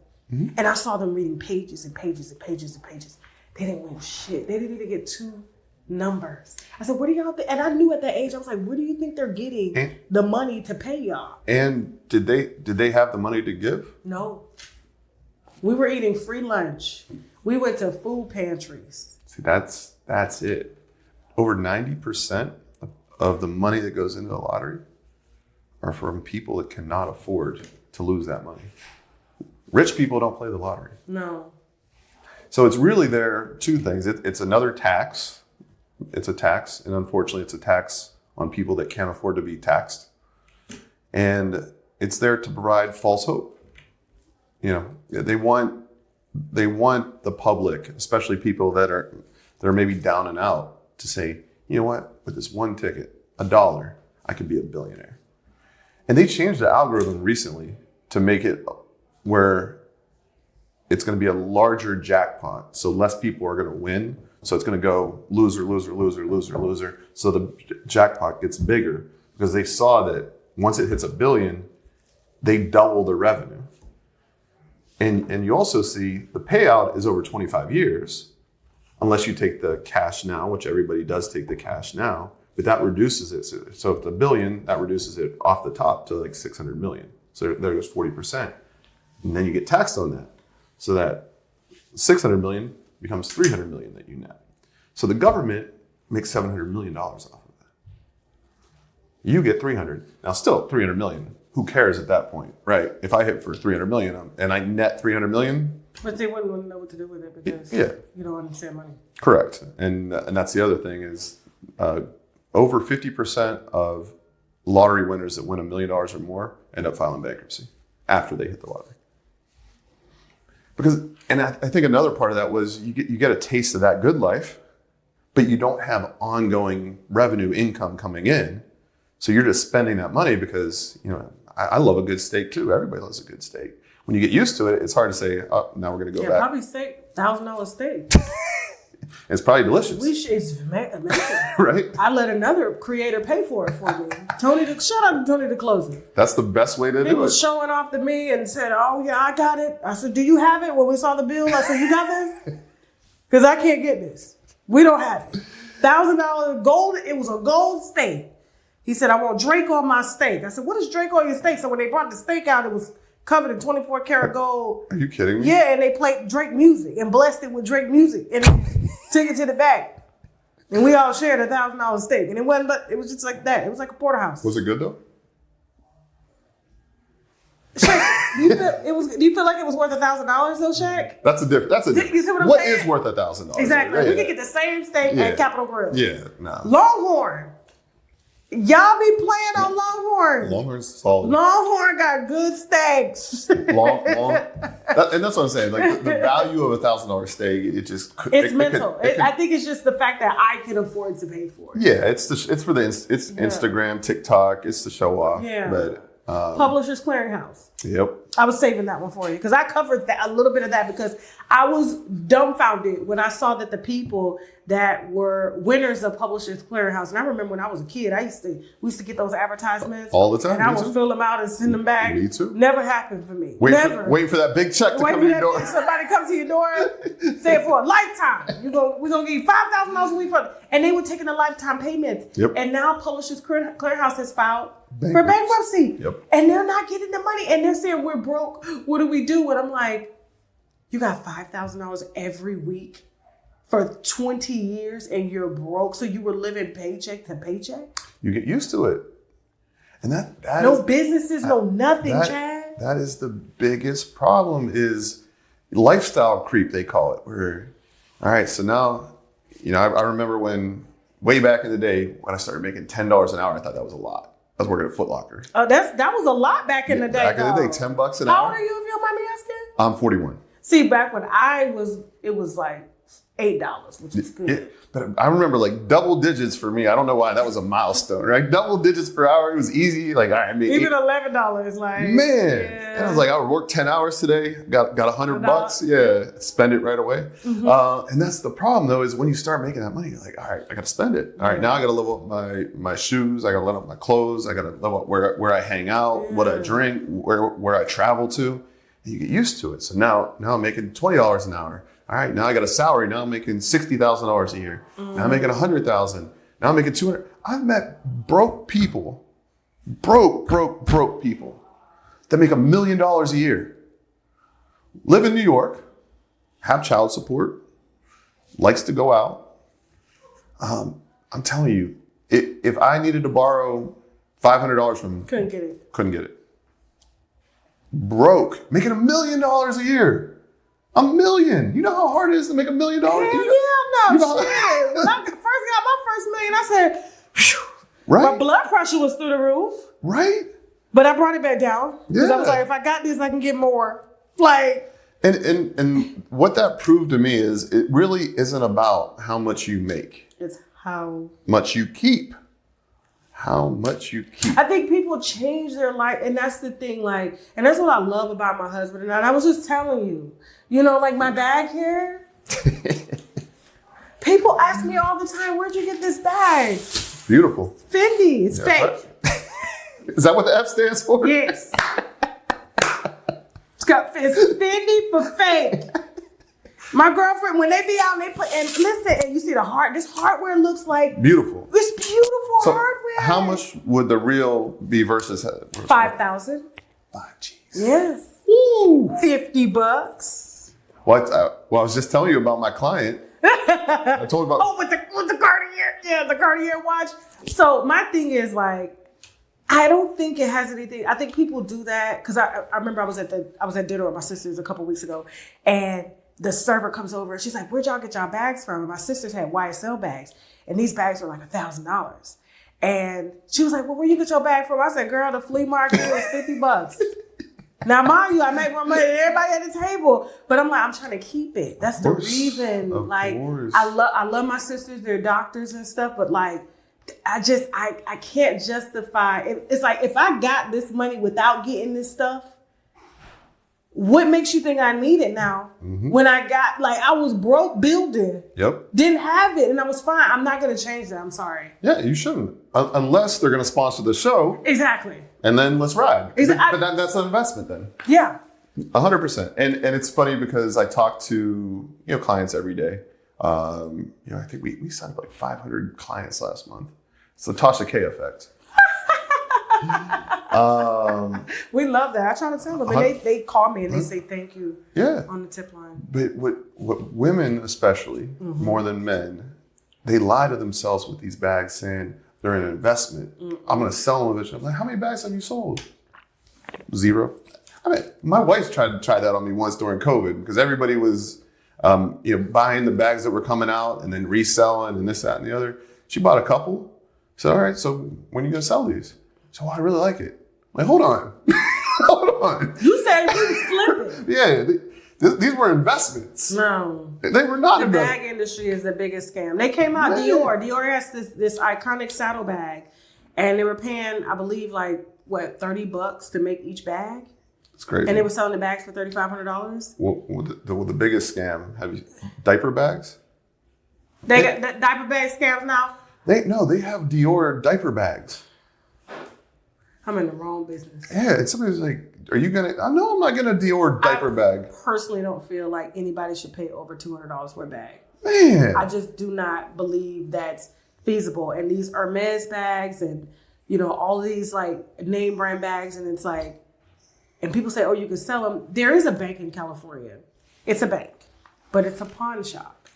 And I saw them reading pages and pages and pages and pages. They didn't win shit. They didn't even get 2 numbers. I said, what do y'all think? And I knew at that age, I was like, where do you think they're getting the money to pay y'all? And did they have the money to give? No. We were eating free lunch. We went to food pantries. See, that's it. Over 90% of the money that goes into the lottery are from people that cannot afford to lose that money. Rich people don't play the lottery. No. So it's really two things. It's another tax. It's a tax, and unfortunately, it's a tax on people that can't afford to be taxed. And it's there to provide false hope. They want the public, especially people that are maybe down and out, to say, you know what, with this one ticket, $1, I could be a billionaire. And they changed the algorithm recently to make it where it's going to be a larger jackpot, so less people are going to win. So it's going to go loser, loser, loser, loser, loser. So the jackpot gets bigger because they saw that once it hits $1 billion, they double the revenue. And you also see the payout is over 25 years, unless you take the cash now, which everybody does take the cash now. but that reduces it. So if it's $1 billion, that reduces it off the top to like 600 million. So there goes 40%. And then you get taxed on that. So that 600 million becomes 300 million that you net. So the government makes $700 million off of that. You get 300. Now still 300 million. Who cares at that point, right? If I hit for 300 million and I net 300 million. But they wouldn't want to know what to do with it because you don't understand money. Correct. And that's the other thing is over 50% of lottery winners that win $1 million or more end up filing bankruptcy after they hit the lottery. Because, and I think another part of that was you get a taste of that good life, but you don't have ongoing revenue income coming in. So you're just spending that money because, I love a good steak too. Everybody loves a good steak. When you get used to it, it's hard to say, oh, now we're going to go back. Probably steak, $1,000 steak. It's probably delicious. It's amazing. Right? I let another creator pay for it for me. Shout out to Tony the Closer. That's the best way to do it. He was showing off to me and said, oh yeah, I got it. I said, do you have it? When we saw the bill, I said, you got this? Because I can't get this. We don't have it. $1,000 gold. It was a gold steak. He said, I want Drake on my steak. I said, what is Drake on your steak? So when they brought the steak out, it was covered in 24 karat gold. Are you kidding me? Yeah, and they played Drake music and blessed it with Drake music and took it to the back. And we all shared a $1,000 steak. And it wasn't, but it was just like that. It was like a porterhouse. Was it good though? Shaq, do you feel like it was worth $1,000 though, Shaq? That's a different. You see what I'm what saying? is worth $1,000? Exactly. Yeah. We could get the same steak at Capitol Grill. Yeah, no. Longhorn. Y'all be playing on Longhorn. Longhorn's solid. Longhorn got good steaks. And that's what I'm saying. Like the value of $1,000 steak, It's mental. I think it's just the fact that I can afford to pay for it. Yeah, it's for the Instagram, TikTok. It's to show off. Yeah. But Publishers Clearinghouse. Yep. I was saving that one for you because I covered a little bit of that because I was dumbfounded when I saw that the people that were winners of Publishers Clearinghouse, and I remember when I was a kid, we used to get those advertisements all the time. and I would fill them out and send them back. Me too. Never happened for me. Waiting for that big check to come to your door. Somebody comes to your door, say it for a lifetime. We're gonna give you $5,000 a week and they were taking a lifetime payment. Yep. And now Publishers Clearinghouse has filed for bankruptcy. Yep. And they're not getting the money. And they're saying we're broke. What do we do? And I'm like, you got $5,000 every week for 20 years and you're broke. So you were living paycheck to paycheck? You get used to it. And that no businesses, no nothing, Chad. That is the biggest problem is lifestyle creep, they call it. Where, all right, so now, I remember when, way back in the day, when I started making $10 an hour, I thought that was a lot. I was working at Foot Locker. Oh, that was a lot back in the day. Back in the day, $10 an hour. How old are you, if you don't mind me asking? I'm 41. See, back when it was like $8, which is good. But I remember like double digits for me. I don't know why. That was a milestone, right? Double digits per hour. It was easy. Like, all right, even $11, like. Man. Yeah. And I was like, I would work 10 hours today. Got $100. Yeah. Spend it right away. Mm-hmm. And that's the problem though, is when you start making that money, you're like, all right, I got to spend it. All right, now I got to level up my shoes. I got to level up my clothes. I got to level up where I hang out, what I drink, where I travel to. And you get used to it. So now I'm making $20 an hour. All right, now I got a salary. Now I'm making $60,000 a year. Now I'm making $100,000. Now I'm making $200,000. I've met broke people that make $1 million a year. Live in New York, have child support, likes to go out. I'm telling you, if I needed to borrow $500 from him, couldn't get it. Broke, making $1 million a year. $1 million. You know how hard it is to make $1 million? Hell yeah, no, shit. When I first got my first million, I said, phew. Right? My blood pressure was through the roof. Right? But I brought it back down. Because I was like, if I got this, I can get more. Like. And what that proved to me is it really isn't about how much you make. It's how much you keep. How much you keep. I think people change their life. And that's the thing. Like, and that's what I love about my husband. And I was just telling you. Like my bag here. People ask me all the time, where'd you get this bag? Beautiful. Fendi. It's fake. Is that what the F stands for? Yes. It's Fendi for fake. My girlfriend, when they be out and they put, and listen, and you see the heart, this hardware looks like. Beautiful. It's beautiful hardware. How much would the real be versus $5,000? Jeez. Yes. Woo. $50. What? Well, I was just telling you about my client. I told you about. Oh, with the Cartier, yeah, the Cartier watch. So my thing is like, I don't think it has anything. I think people do that because I remember I was at dinner with my sisters a couple weeks ago, and the server comes over and she's like, "Where'd y'all get y'all bags from?" And my sisters had YSL bags, and these bags were like $1,000. And she was like, "Well, where you get your bag from?" I said, "Girl, the flea market was $50." Now, mind you, I make more money than everybody at the table, but I'm like, I'm trying to keep it. That's the reason. Like, I love my sisters; they're doctors and stuff, but like, I can't justify it. It's like, if I got this money without getting this stuff, what makes you think I need it now? When I got, like, I was broke building. Yep. Didn't have it and I was fine. I'm not going to change that. I'm sorry. Yeah, you shouldn't. Unless they're going to sponsor the show. Exactly. And then let's ride. Exactly. But that's an investment then. Yeah. 100%. And it's funny because I talk to, clients every day. I think we signed up like 500 clients last month. It's the Tasha K effect. We love that. I try to tell them, and they call me and they say thank you. Yeah. On the tip line. But what women especially more than men, they lie to themselves with these bags saying they're an investment. I'm going to sell them eventually. I'm like, how many bags have you sold? 0. I mean, my wife tried that on me once during COVID because everybody was, buying the bags that were coming out and then reselling and this, that, and the other. She bought a couple. Said, all right, so when are you going to sell these? So I really like it. I'm like, hold on. Hold on. You said you was flipping. Yeah, these were investments. No. They were not the investments. bag industry is the biggest scam. They came out, Dior. Dior has this iconic saddle bag. And they were paying, I believe, like, what, $30 to make each bag? It's crazy. And they were selling the bags for $3,500? Well, the biggest scam, diaper bags? They got the diaper bag scams now? They have Dior diaper bags. I'm in the wrong business. Yeah, and somebody's like, are you going to, I'm not getting a Dior diaper bag. I personally don't feel like anybody should pay over $200 for a bag. Man. I just do not believe that's feasible. And these Hermes bags and, all these like name brand bags, and it's like, and people say, oh, you can sell them. There is a bank in California. It's a bank, but it's a pawn shop.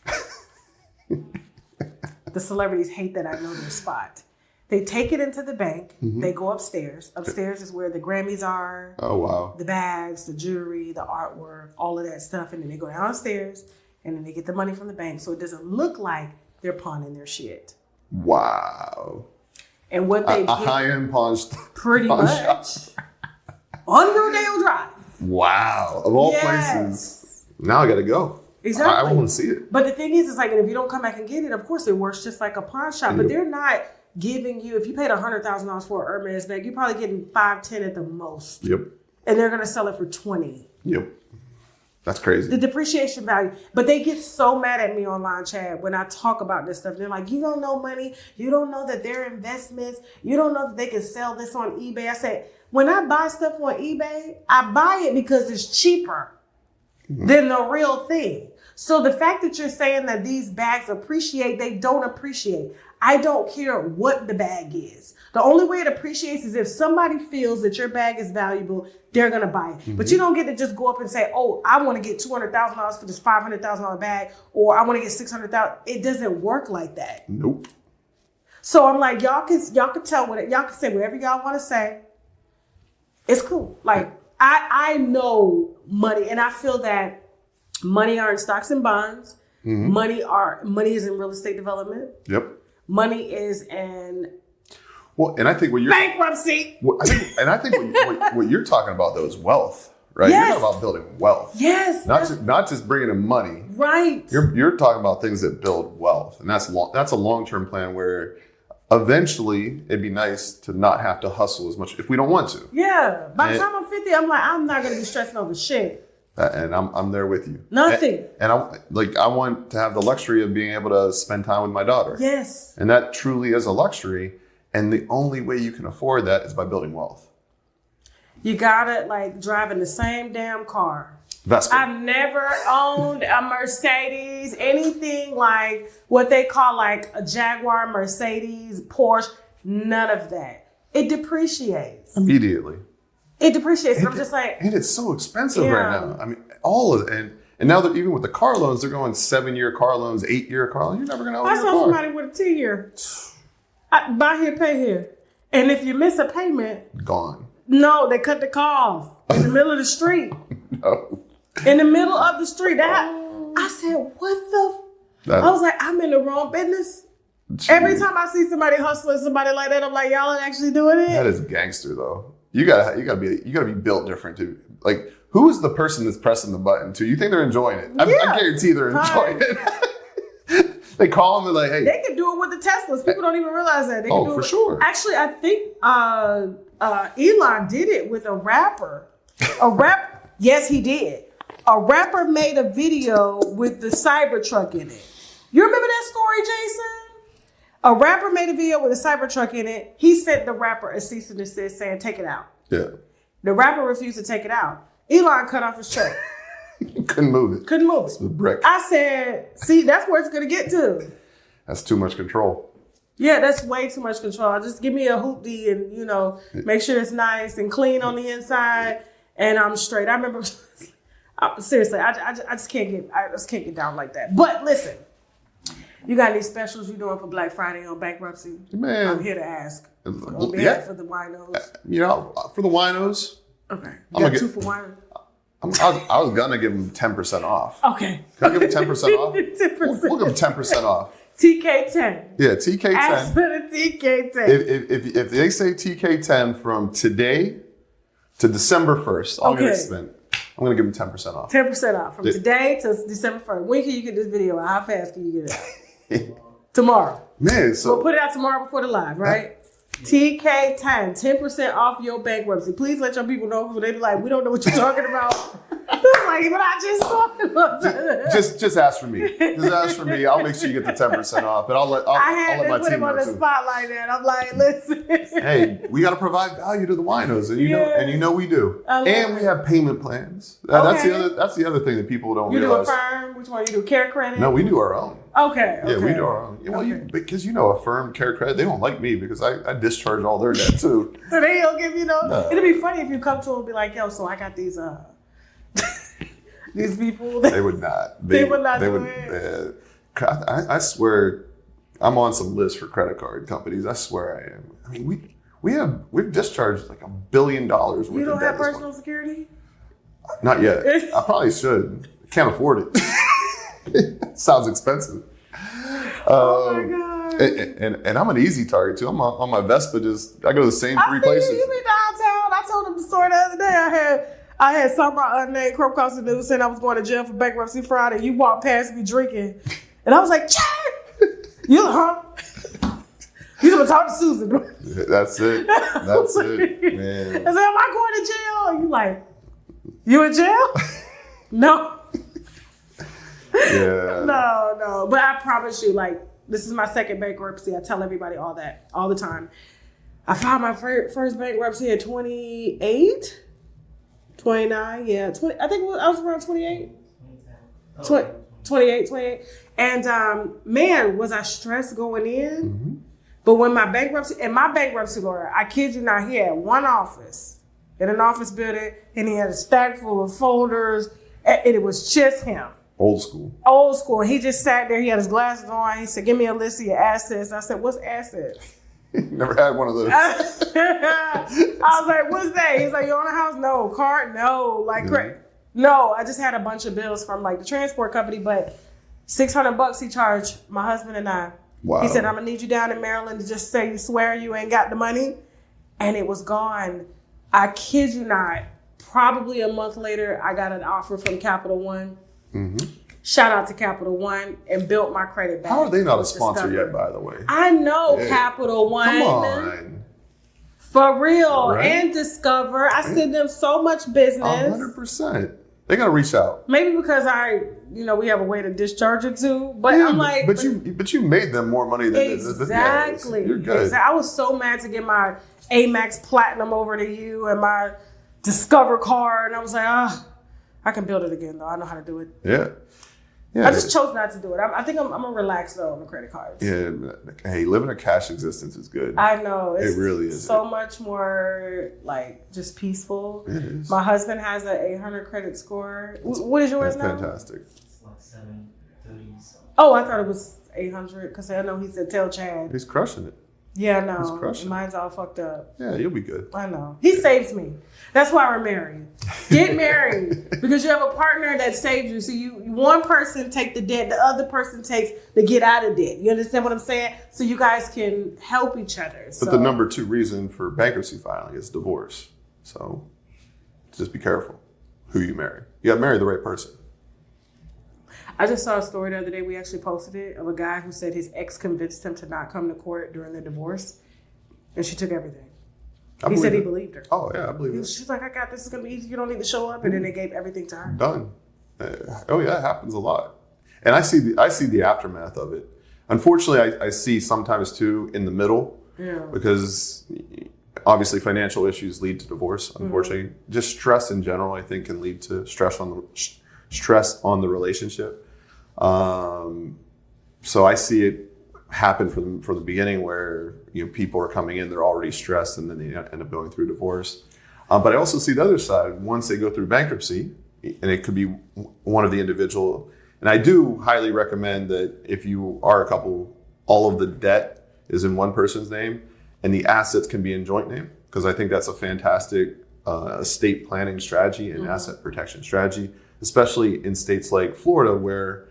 The celebrities hate that I know their spot. They take it into the bank. They go upstairs. Upstairs is where the Grammys are. Oh, wow. The bags, the jewelry, the artwork, all of that stuff. And then they go downstairs and then they get the money from the bank. So it doesn't look like they're pawning their shit. Wow. And what they a high-end pawn pretty pawn much shop. on Rodeo Drive. Wow. Of all places. Now I got to go. Exactly. I want to see it. But the thing is, it's like, and if you don't come back and get it, of course it works just like a pawn shop. But they're not giving you, if you paid $100,000 for an Hermes bag, you're probably getting 5-10 at the most. Yep. And they're going to sell it for 20. Yep. That's crazy. The depreciation value. But they get so mad at me online, Chad, when I talk about this stuff. They're like, you don't know money. You don't know that they're investments. You don't know that they can sell this on eBay. I said, when I buy stuff on eBay, I buy it because it's cheaper than the real thing. So the fact that you're saying that these bags appreciate, they don't appreciate. I don't care what the bag is. The only way it appreciates is if somebody feels that your bag is valuable, they're going to buy it. But you don't get to just go up and say, oh, I want to get $200,000 for this $500,000 bag, or I want to get $600,000. It doesn't work like that. Nope. So I'm like, y'all can tell what y'all can say whatever y'all want to say. It's cool. Like, I know money, and I feel that money are in stocks and bonds. Money is in real estate development. Yep. Money is in and I think what you're bankruptcy. I think what you're talking about though is wealth, right? Yes. You're talking about building wealth. Yes. Not just bringing in money. Right. You're talking about things that build wealth, and that's a long-term plan where eventually it'd be nice to not have to hustle as much if we don't want to. Yeah. By the time I'm 50, I'm like, I'm not going to be stressing over shit. And I'm there with you. Nothing. And I want to have the luxury of being able to spend time with my daughter. Yes. And that truly is a luxury. And the only way you can afford that is by building wealth. You gotta like drive in the same damn car Vespa. I've never owned a Mercedes, anything like what they call like a Jaguar, Mercedes, Porsche. None of that. It depreciates. Immediately. It depreciates. And I'm just like... And it's so expensive right now. I mean, all of it. And now that even with the car loans, they're going 7-year car loans, 8-year car loans. You're never going to own I your saw car. somebody with a 10-year. Buy here, pay here. And if you miss a payment... Gone. No, they cut the car off in the middle of the street. No. In the middle of the street. I said, what the... I was like, I'm in the wrong business. Every time I see somebody hustling somebody like that, I'm like, y'all are actually doing it? That is gangster, though. You gotta be built different to like. Who is the person that's pressing the button? To you think they're enjoying it? I guarantee they're enjoying it. They call them. They're like, hey, they can do it with the Teslas. People don't even realize that. They can do for it. Sure. Actually, I think Elon did it with a rapper. Yes, he did. A rapper made a video with the Cybertruck in it. You remember that story, Jason? A rapper made a video with a Cybertruck in it. He sent the rapper a cease and desist saying, take it out. Yeah. The rapper refused to take it out. Elon cut off his truck. Couldn't move it. It's the brick. I said, see, that's where it's going to get to. That's too much control. Yeah, that's way too much control. Just give me a hoopty and, make sure it's nice and clean on the inside and I'm straight. I remember, seriously, I just can't get down like that. But listen. You got any specials you doing for Black Friday on bankruptcy? Man. I'm here to ask. On behalf for the winos. For the winos. Okay. You got 2 for winos? I was going to give them 10% off. Okay. Can I give them 10% off? 10%. We'll give them 10% off. TK10. Yeah, TK10. Ask for the TK10. If they say TK10 from today to December 1st, I'll get it spent. I'm going to give them 10% off. 10% off from today to December 1st. When can you get this video out? How fast can you get it out? Tomorrow. Man, so we'll put it out tomorrow before the live, right? TK10, 10% off your bankruptcy. Please let your people know who they be like, we don't know what you're talking about. Like, but I just talked about that. Just ask for me. Just ask for me. I'll make sure you get the 10% off. And I'll let my put team him on know the too. spot like that. I'm like, listen. Hey, we got to provide value to the winos, and you know we do. And we have payment plans. That's the other thing that people don't realize. You do Affirm? Which one you do? Care Credit? No, we do our own. Okay. Yeah, we do our own. Well, because Affirm, Care Credit, they don't like me because I discharge all their debt too. So they don't give you no. It'd be funny if you come to them and be like, yo, so I got these these people. They would not. They would not do it. I swear, I'm on some list for credit card companies. I swear I am. I mean, we've discharged like $1 billion worth of debt. You don't have personal security? Not yet. I probably should. Can't afford it. Sounds expensive. Oh my God. And I'm an easy target too. I'm on my Vespa. I go to the same 3 places. You be downtown. I told them the story the other day. I had some unnamed crumb across the news saying I was going to jail for bankruptcy Friday. You walked past me drinking, and I was like, Chad, you gonna talk to Susan? That's it. That's it, man. I said, am I going to jail? You like, you in jail? No. Yeah. No. But I promise you, like, this is my second bankruptcy. I tell everybody all that all the time. I filed my first bankruptcy at 28, 29, yeah. 20, I think I was around 28. 28. And man, was I stressed going in. Mm-hmm. But when my bankruptcy lawyer, I kid you not, he had one office in an office building, and he had a stack full of folders, and it was just him. Old school. He just sat there. He had his glasses on. He said, give me a list of your assets. I said, what's assets? Never had one of those. I was like, what's that? He's like, you own a house? No. Car? No. Like, no. I just had a bunch of bills from like the transport company, but $600 he charged my husband and I. Wow. He said, I'm going to need you down in Maryland to just say you swear you ain't got the money. And it was gone. I kid you not. Probably a month later, I got an offer from Capital One. Mm-hmm. Shout out to Capital One, and built my credit back. How are they not a sponsor yet, by the way? I know, yeah. Capital One. Come on. For real. Right? And Discover. I send them so much business. 100%. They got to reach out. Maybe because we have a way to discharge it too. But yeah, I'm like. But you made them more money than exactly. You're good. I was so mad to get my Amex Platinum over to you and my Discover card. And I was like, I can build it again, though. I know how to do it. Yeah. I just chose not to do it. I think I'm gonna relax though on the credit cards. Yeah. Hey, living a cash existence is good. I know. It really is. So much more like just peaceful. It is. My husband has an 800 credit score. What is yours now? Fantastic. It's like 730 something. Oh, I thought it was 800 because I know he said tell Chad. He's crushing it. Yeah, He's no. crushing it. Mine's all fucked up. Yeah, you'll be good. I know. He saves me. That's why we're married. Get married because you have a partner that saves you. So you one person take the debt, the other person takes the get out of debt. You understand what I'm saying? So you guys can help each other. But the number 2 reason for bankruptcy filing is divorce. So just be careful who you marry. You got to marry the right person. I just saw a story the other day. We actually posted it of a guy who said his ex convinced him to not come to court during the divorce, and she took everything. He said he believed her. Oh yeah, I believe it. She's like, I got this. It's gonna be easy. You don't need to show up, and then they gave everything to her. Done. Oh yeah, it happens a lot, and I see the aftermath of it. Unfortunately, I see sometimes too in the middle, because obviously financial issues lead to divorce. Unfortunately, just stress in general, I think, can lead to stress on the relationship. So I see it happen from the beginning, where people are coming in, they're already stressed, and then they end up going through divorce. But I also see the other side. Once they go through bankruptcy, and it could be one of the individual. And I do highly recommend that if you are a couple, all of the debt is in one person's name, and the assets can be in joint name, because I think that's a fantastic estate planning strategy and asset protection strategy, especially in states like Florida, where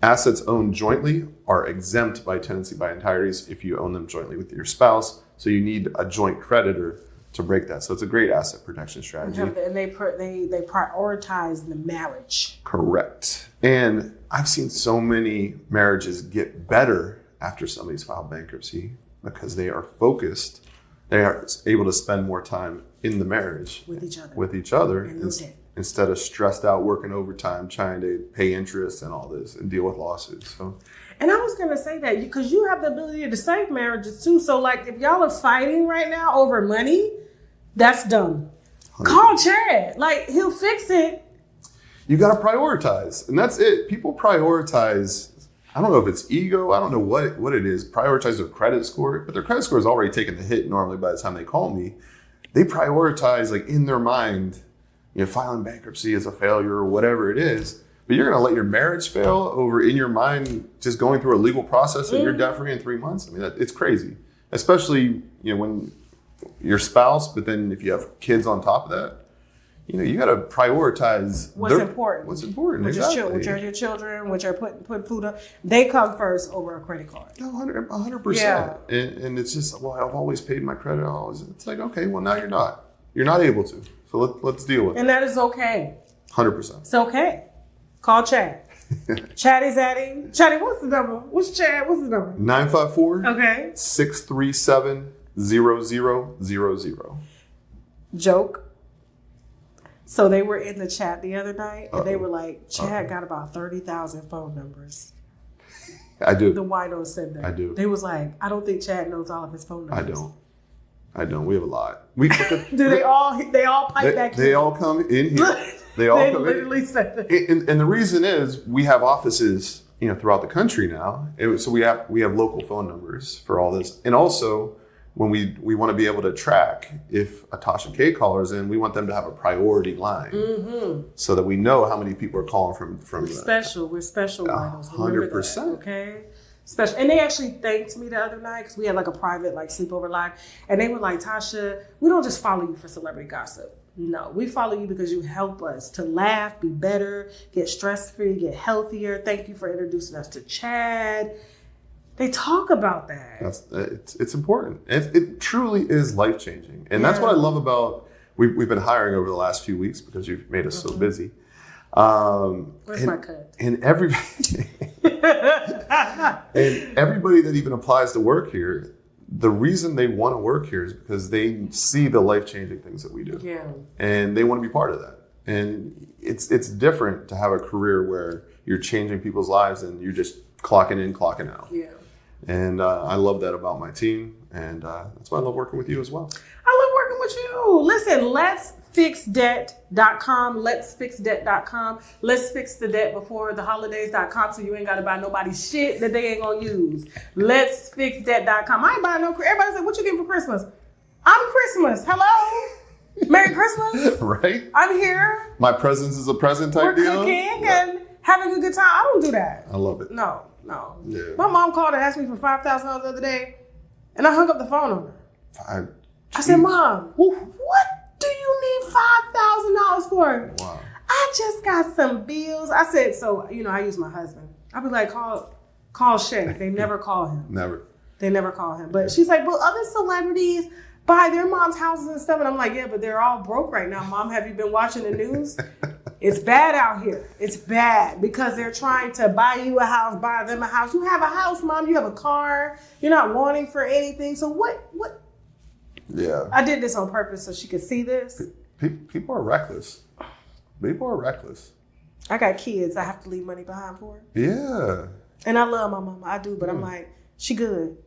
assets owned jointly are exempt by tenancy by entireties if you own them jointly with your spouse. So you need a joint creditor to break that. So it's a great asset protection strategy. And they prioritize the marriage. Correct. And I've seen so many marriages get better after somebody's filed bankruptcy because they are focused. They are able to spend more time in the marriage with each other. Instead of stressed out working overtime, trying to pay interest and all this and deal with lawsuits. So. And I was going to say that because you have the ability to save marriages too. So like if y'all are fighting right now over money, that's dumb. 100%. Call Chad. Like he'll fix it. You got to prioritize. And that's it. People prioritize. I don't know if it's ego. I don't know what it is. Prioritize their credit score. But their credit score is already taken the hit normally by the time they call me. They prioritize like in their mind, filing bankruptcy is a failure or whatever it is, but you're going to let your marriage fail over in your mind, just going through a legal process that you're debt free in 3 months. I mean, it's crazy, especially, when your spouse, but then if you have kids on top of that, you got to prioritize what's important. What's important, which exactly. Which are your children, which are putting food up. They come first over a credit card. 100%. Yeah. And it's just, well, I've always paid my credit. It's like, okay, well, now you're not. You're not able to. So let's deal with it. And that is okay. 100%. It's okay. Call Chad. Chatty Zaddy. Chatty, what's the number? What's Chad? What's the number? 954. Okay. 637-0000. Joke. So they were in the chat the other night, and they were like, Chad got about 30,000 phone numbers. I do. The winos said that. I do. They was like, I don't think Chad knows all of his phone numbers. I don't. We have a lot. Do they all pipe back in? They all come in here. They literally said that. And the reason is we have offices, throughout the country now. So we have local phone numbers for all this. And also when we want to be able to track if a Tasha K caller is in, we want them to have a priority line so that we know how many people are calling from. We're special. We're special. 100%. Okay. Special. And they actually thanked me the other night because we had like a private sleepover live, and they were like, Tasha, we don't just follow you for celebrity gossip. No, we follow you because you help us to laugh, be better, get stress-free, get healthier. Thank you for introducing us to Chad. They talk about that. It's important. It truly is life-changing. And that's what I love about, we've been hiring over the last few weeks because you've made us so busy. Where's my cut? And everybody that even applies to work here, the reason they want to work here is because they see the life-changing things that we do. Yeah. And they want to be part of that. And it's different to have a career where you're changing people's lives and you're just clocking in, clocking out. Yeah. And I love that about my team. And that's why I love working with you as well. I love working with you. Listen, let's letsfixdebt.com, letsfixdebt.com, let's fix the debt before the holidays.com, so you ain't got to buy nobody's shit that they ain't gonna use. Letsfixdebt.com. I ain't buying no, everybody's like, what you getting for Christmas? I'm Christmas, hello? Merry Christmas. Right? I'm here. My presence is a present type We're deal. cooking and having a good time. I don't do that. I love it. No. Yeah. My mom called and asked me for $5,000 the other day, and I hung up the phone on her. I said, Mom, what do you need $5,000 for? Wow. I just got some bills. I said, so, I use my husband. I'd be like, call Shay. They never call him. Never. They never call him. But she's like, well, other celebrities buy their mom's houses and stuff. And I'm like, yeah, but they're all broke right now. Mom, have you been watching the news? It's bad out here. It's bad because they're trying to buy you a house, buy them a house. You have a house, Mom. You have a car. You're not wanting for anything. So what? Yeah. I did this on purpose so she could see this. People are reckless. People are reckless. I got kids I have to leave money behind for. Yeah. And I love my mama. I do, but I'm like, she good.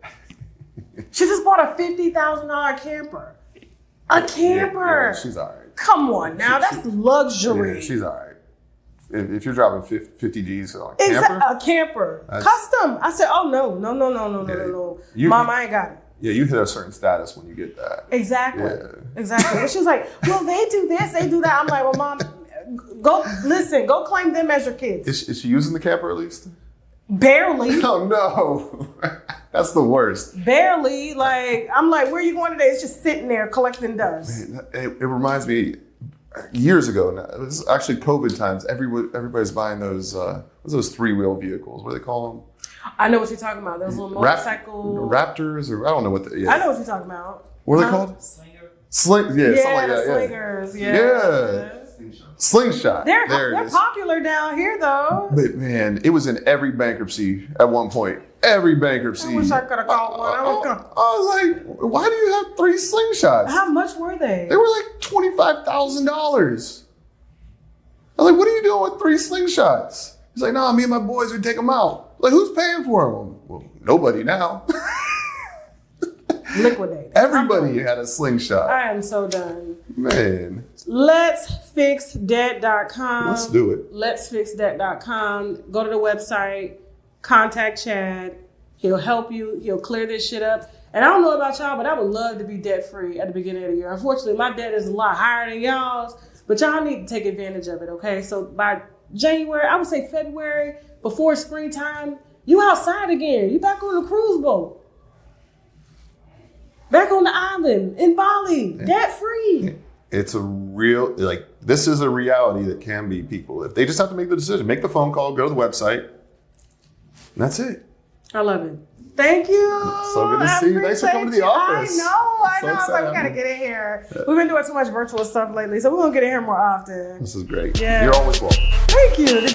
She just bought a $50,000 camper. A camper. Yeah, she's all right. Come on now. That's luxury. Yeah, she's all right. If you're dropping 50 G's on a camper. A camper. Custom. I said, oh, no. Mom, I ain't got it. Yeah, you hit a certain status when you get that. Exactly. Yeah. Exactly. And she was like, well, they do this, they do that. I'm like, well, Mom, go claim them as your kids. Is she using the camper at least? Barely. Oh, no. That's the worst. Barely. Like, I'm like, where are you going today? It's just sitting there collecting dust. Man, it reminds me, years ago now, it was actually COVID times, everybody's buying those, what's those three-wheel vehicles? What do they call them? I know what you're talking about. Those little motorcycle... Raptors, or I don't know what I know what you're talking about. What are they called? Slinger. Yeah, something like the that. slingers. Yeah. Slingshot. They're popular down here, though. But man, it was in every bankruptcy at one point. Every bankruptcy. I wish I could have caught one. I was like, why do you have 3 slingshots? How much were they? They were like $25,000. I was like, what are you doing with 3 slingshots? He's like, no, me and my boys would take them out. Like, who's paying for them? Well, nobody now. Liquidate. Everybody had a slingshot. I am so done. Man. Letsfixdebt.com. Let's do it. Letsfixdebt.com. Go to the website. Contact Chad. He'll help you. He'll clear this shit up. And I don't know about y'all, but I would love to be debt-free at the beginning of the year. Unfortunately, my debt is a lot higher than y'all's, but y'all need to take advantage of it, okay? So by January, I would say February, before springtime, you outside again. You back on the cruise boat. Back on the island in Bali, debt-free. It's a real, this is a reality that can be people. If they just have to make the decision, make the phone call, go to the website, and that's it. I love it. Thank you. So good to see you. Thanks for coming to the office. I know. I was like, we excited. got to get in here. We've been doing too much virtual stuff lately, so we're going to get in here more often. This is great. Yeah. You're always welcome. Thank you.